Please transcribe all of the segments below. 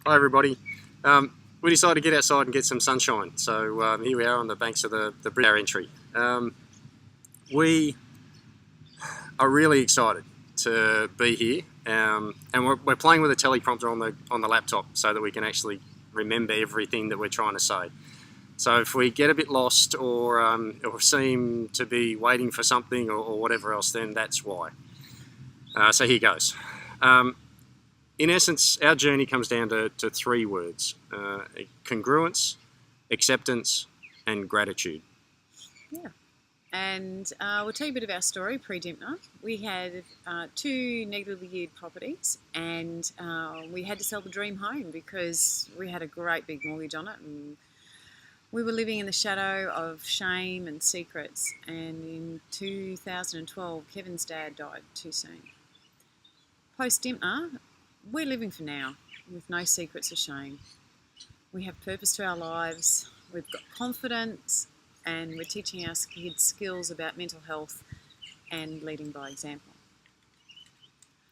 Hi everybody. We decided to get outside and get some sunshine, so here we are on the banks of the bridge entry. We are really excited to be here, and we're playing with a teleprompter on the laptop so that we can actually remember everything that we're trying to say. So if we get a bit lost or seem to be waiting for something or whatever else, then that's why. So here goes. In essence, our journey comes down to three words: congruence, acceptance, and gratitude. Yeah, and we'll tell you a bit of our story pre-Dymphna. We had two negatively geared properties, and we had to sell the dream home because we had a great big mortgage on it, and we were living in the shadow of shame and secrets. And in 2012, Kevin's dad died too soon. Post-Dymphna, we're living for now with no secrets or shame. We have purpose to our lives, we've got confidence, and we're teaching our kids skills about mental health and leading by example.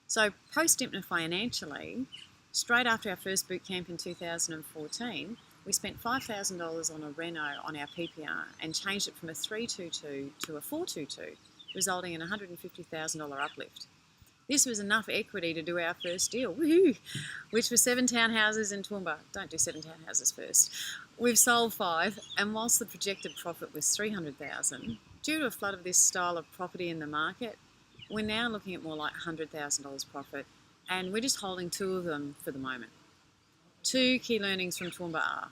So post-Dymphna financially, straight after our first boot camp in 2014, we spent $5,000 on a reno on our PPR and changed it from a 322 to a 422, resulting in a $150,000 uplift. This was enough equity to do our first deal, woohoo, which was 7 townhouses in Toowoomba. Don't do 7 townhouses first. We've sold 5, and whilst the projected profit was $300,000, due to a flood of this style of property in the market, we're now looking at more like $100,000 profit, and we're just holding 2 of them for the moment. 2 key learnings from Toowoomba are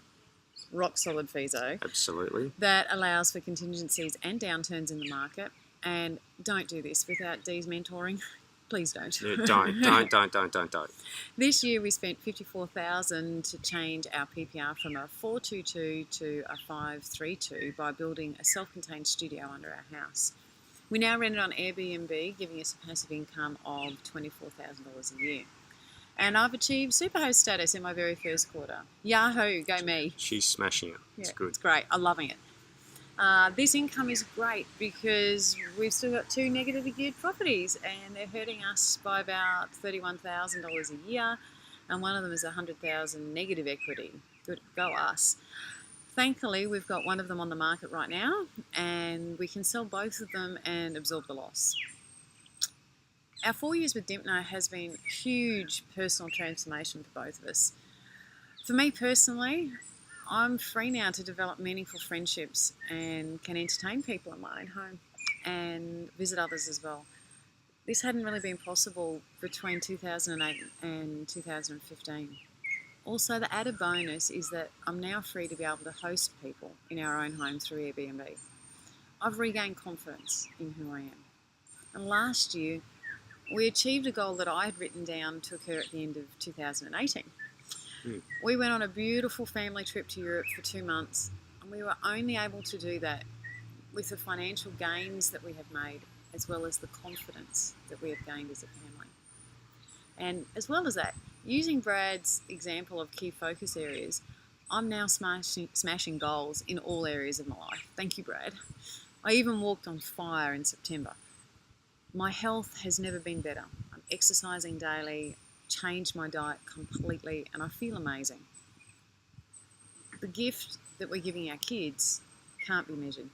rock solid FISO. Absolutely. That allows for contingencies and downturns in the market, and don't do this without Dee's mentoring. Please don't. Yeah, don't. This year we spent $54,000 to change our PPR from a 422 to a 532 by building a self-contained studio under our house. We now rent it on Airbnb, giving us a passive income of $24,000 a year. And I've achieved superhost status in my very first quarter. Yahoo, go me. She's smashing it. It's good. It's great. I'm loving it. This income is great because we've still got 2 negatively geared properties and they're hurting us by about $31,000 a year, and one of them is $100,000 negative equity. Good, go us. Thankfully, we've got one of them on the market right now and we can sell both of them and absorb the loss. Our 4 years with Dymphna has been huge personal transformation for both of us. For me personally, I'm free now to develop meaningful friendships and can entertain people in my own home and visit others as well. This hadn't really been possible between 2008 and 2015. Also, the added bonus is that I'm now free to be able to host people in our own home through Airbnb. I've regained confidence in who I am. And last year, we achieved a goal that I had written down to occur at the end of 2018. We went on a beautiful family trip to Europe for 2 months, and we were only able to do that with the financial gains that we have made, as well as the confidence that we have gained as a family. And as well as that, using Brad's example of key focus areas, I'm now smashing goals in all areas of my life. Thank you, Brad. I even walked on fire in September. My health has never been better. I'm exercising daily, changed my diet completely, and I feel amazing. The gift that we're giving our kids can't be measured.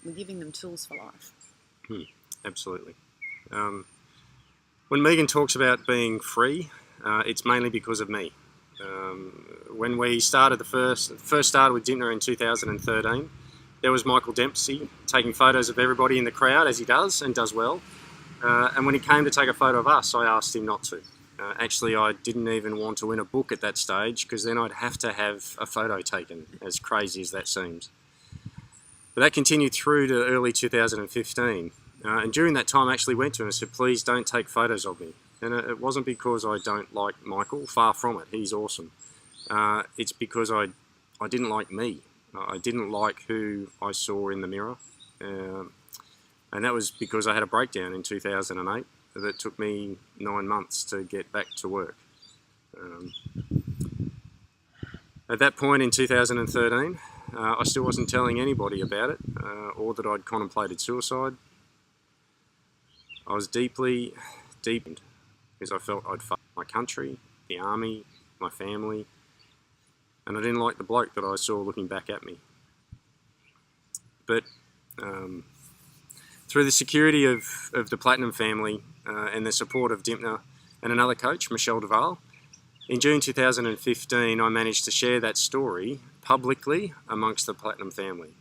We're giving them tools for life. Absolutely. When Megan talks about being free, it's mainly because of me. When we started first started with Dymphna in 2013, there was Michael Dempsey taking photos of everybody in the crowd, as he does and does well. And when he came to take a photo of us, I asked him not to. Actually, I didn't even want to win a book at that stage because then I'd have to have a photo taken, as crazy as that seems. But that continued through to early 2015. And during that time, I actually went to him and said, please don't take photos of me. And it wasn't because I don't like Michael, far from it, he's awesome. It's because I didn't like me. I didn't like who I saw in the mirror. And that was because I had a breakdown in 2008. That took me 9 months to get back to work. At that point in 2013, I still wasn't telling anybody about it or that I'd contemplated suicide. I was deeply because I felt I'd failed my country, the army, my family, and I didn't like the bloke that I saw looking back at me. But through the security of the Platinum family and the support of Dymphna and another coach, Michelle Duval, in June 2015 I managed to share that story publicly amongst the Platinum family.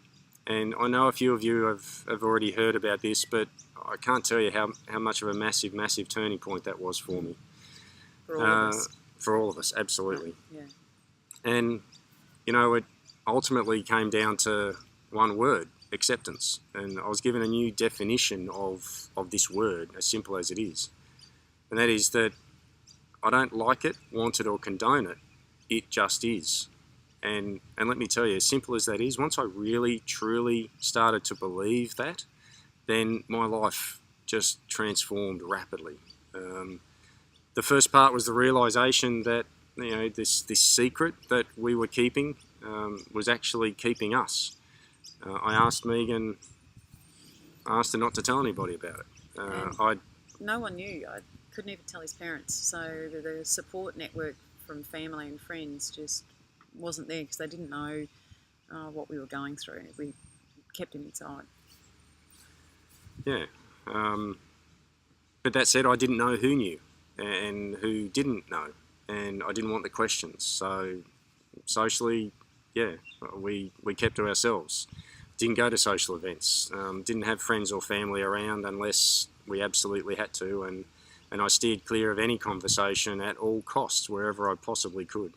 And I know a few of you have already heard about this, but I can't tell you how much of a massive, massive turning point that was for me. For all of us. For all of us, absolutely. Yeah. And, you know, it ultimately came down to one word: acceptance. And I was given a new definition of this word, as simple as it is. And that is that I don't like it, want it, or condone it. It just is. And let me tell you, as simple as that is, once I really, truly started to believe that, then my life just transformed rapidly. The first part was the realization that, you know, this secret that we were keeping was actually keeping us. I asked Megan, I asked her not to tell anybody about it. No one knew. I couldn't even tell his parents. So the support network from family and friends just wasn't there because they didn't know what we were going through. We kept him inside. Yeah. But that said, I didn't know who knew and who didn't know, and I didn't want the questions. So socially, yeah, we kept to ourselves. Didn't go to social events. Didn't have friends or family around unless we absolutely had to, and I steered clear of any conversation at all costs wherever I possibly could.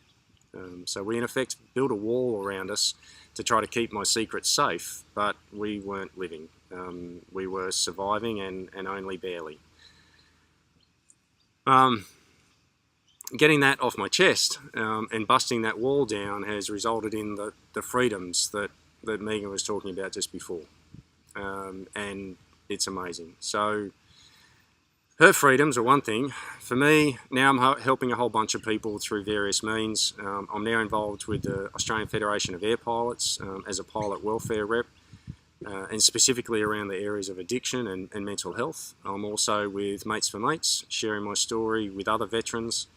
So we in effect built a wall around us to try to keep my secrets safe, but we weren't living. We were surviving and only barely. Getting that off my chest and busting that wall down has resulted in the freedoms that Megan was talking about just before. And it's amazing. So her freedoms are one thing. For me, now I'm helping a whole bunch of people through various means. I'm now involved with the Australian Federation of Air Pilots as a pilot welfare rep, and specifically around the areas of addiction and mental health. I'm also with Mates for Mates, sharing my story with other veterans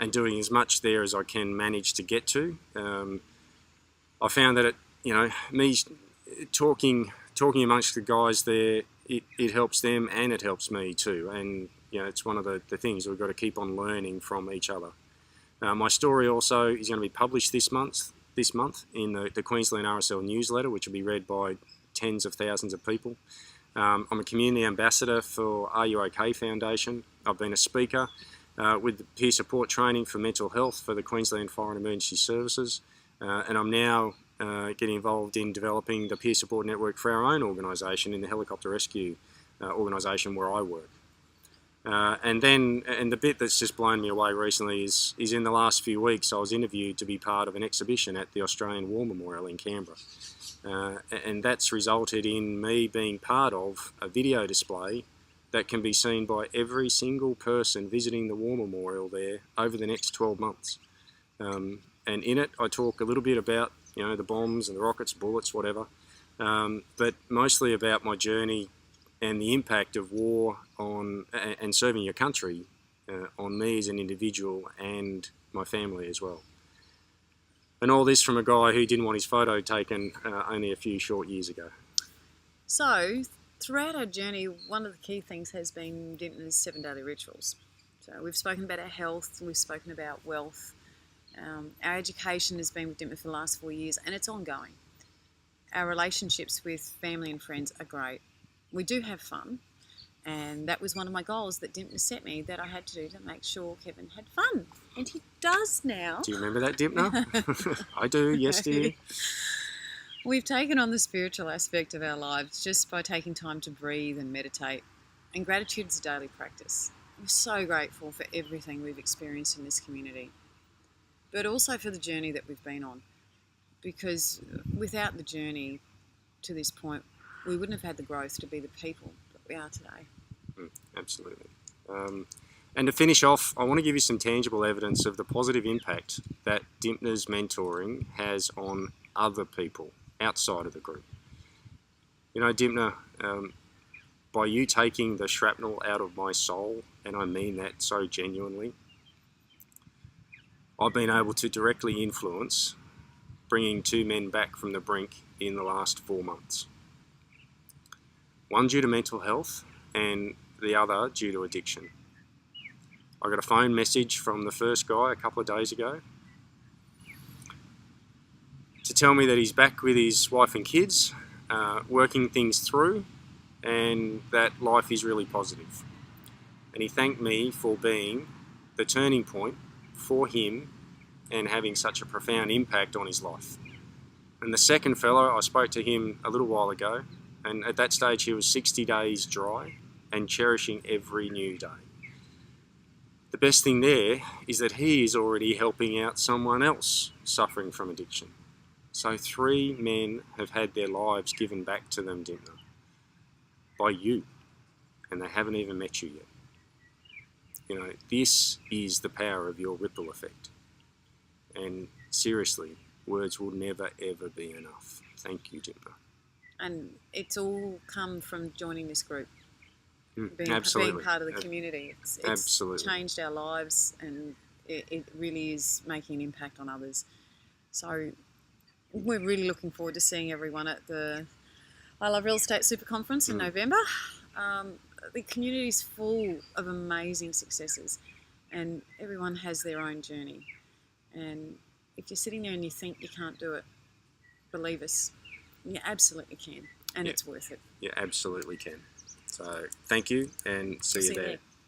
and doing as much there as I can manage to get to. I found that me talking amongst the guys there, it helps them and it helps me too. And it's one of the things we've got to keep on learning from each other. My story also is going to be published this month in the Queensland RSL newsletter, which will be read by tens of thousands of people. I'm a community ambassador for Are You OK Foundation. I've been a speaker with the peer support training for mental health for the Queensland Fire and Emergency Services, and I'm now getting involved in developing the peer support network for our own organisation in the helicopter rescue organisation where I work. And the bit that's just blown me away recently is in the last few weeks I was interviewed to be part of an exhibition at the Australian War Memorial in Canberra. And that's resulted in me being part of a video display that can be seen by every single person visiting the War Memorial there over the next 12 months. And in it I talk a little bit about the bombs and the rockets, bullets, whatever, but mostly about my journey and the impact of war on and serving your country on me as an individual and my family as well. And all this from a guy who didn't want his photo taken only a few short years ago. So, throughout our journey, one of the key things has been Dymphna's 7 daily rituals. So we've spoken about our health, we've spoken about wealth. Our education has been with Dymphna for the last 4 years and it's ongoing. Our relationships with family and friends are great. We do have fun, and that was one of my goals that Dymphna set me that I had to do to make sure Kevin had fun. And he does now. Do you remember that, Dymphna? I do, yes dear. We've taken on the spiritual aspect of our lives just by taking time to breathe and meditate. And gratitude is a daily practice. We're so grateful for everything we've experienced in this community, but also for the journey that we've been on. Because without the journey to this point, we wouldn't have had the growth to be the people that we are today. Absolutely. And to finish off, I want to give you some tangible evidence of the positive impact that Dymphna's mentoring has on other people outside of the group. Dymphna, by you taking the shrapnel out of my soul, and I mean that so genuinely, I've been able to directly influence bringing 2 men back from the brink in the last 4 months. One due to mental health and the other due to addiction. I got a phone message from the first guy a couple of days ago to tell me that he's back with his wife and kids, working things through, and that life is really positive. And he thanked me for being the turning point for him and having such a profound impact on his life. And the second fellow, I spoke to him a little while ago, and at that stage he was 60 days dry and cherishing every new day. The best thing there is that he is already helping out someone else suffering from addiction. So 3 men have had their lives given back to them, Dymphna, by you, and they haven't even met you yet. You know, this is the power of your ripple effect. And seriously, words will never ever be enough. Thank you, Dymphna. And it's all come from joining this group, Absolutely. being part of the community. It's Absolutely changed our lives, and it really is making an impact on others. So we're really looking forward to seeing everyone at the I Love Real Estate Super Conference in November. The community is full of amazing successes, and everyone has their own journey. And if you're sitting there and you think you can't do it, believe us, you absolutely can, and it's worth it. You absolutely can. So thank you, and see you there.